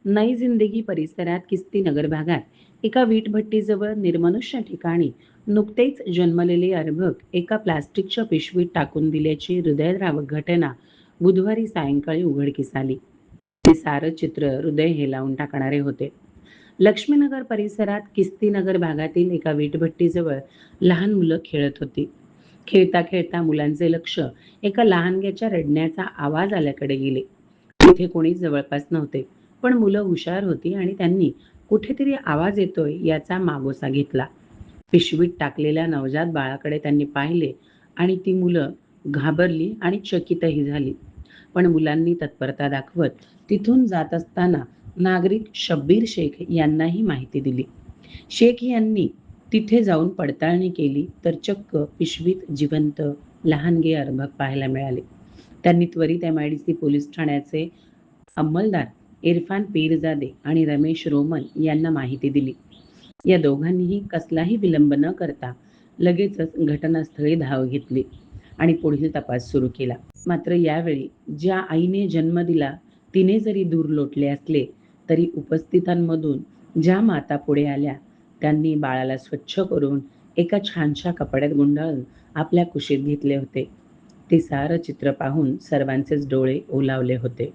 नई जिंदगी परिसरात किस्तीनगर भागात एका वीटभट्टीजवळ निर्मनुष्य ठिकाणी नुकतेच जन्मलेले अर्भक एका प्लास्टिकच्या पिशवीत टाकून दिल्याची हृदयद्रावक घटना बुधवारी सायंकाळी उघडकीस आली. ते सारं चित्र हृदय हेलावून टाकणारे होते. लक्ष्मीनगर परिसरात किस्तीनगर भागातील एका वीटभट्टीजवळ लहान मुलं खेळत होती. खेळता खेळता मुलांचे लक्ष एका लहानग्याच्या रडण्याचा आवाज आल्याकडे गेले. तिथे कोणीच जवळपास नव्हते, पण मुलं हुशार होती आणि त्यांनी कुठेतरी आवाज येतोय याचा मागोसा घेतला. पिशवीत टाकलेल्या नवजात बाळाकडे त्यांनी पाहिले आणि ती मुलं घाबरली आणि चकितही झाली. पण मुलांनी तत्परता दाखवत तिथून जात असताना नागरिक शब्बीर शेख यांनाही माहिती दिली. शेख यांनी तिथे जाऊन पडताळणी केली तर चक्क पिशवीत जिवंत लहानगे अर्भक पाहायला मिळाले. त्यांनी त्वरित MIDC पोलीस ठाण्याचे अंमलदार इरफान पीरजादे आणि रमेश रोमन यांना माहिती दिली. या दोघांनीही कसलाही विलंब न करता लगेचच घटनास्थळी धाव घेतली आणि पुढील तपास सुरू केला. मात्र यावेळी ज्या आईने जन्म दिला तिने जरी दूर लोटले असले तरी उपस्थितांमधून ज्या माता पुढे आल्या त्यांनी बाळाला स्वच्छ करून एका छानशा कपड्यात गुंडाळून आपल्या कुशीत घेतले होते. ते सारं चित्र पाहून सर्वांचेच डोळे ओलावले होते.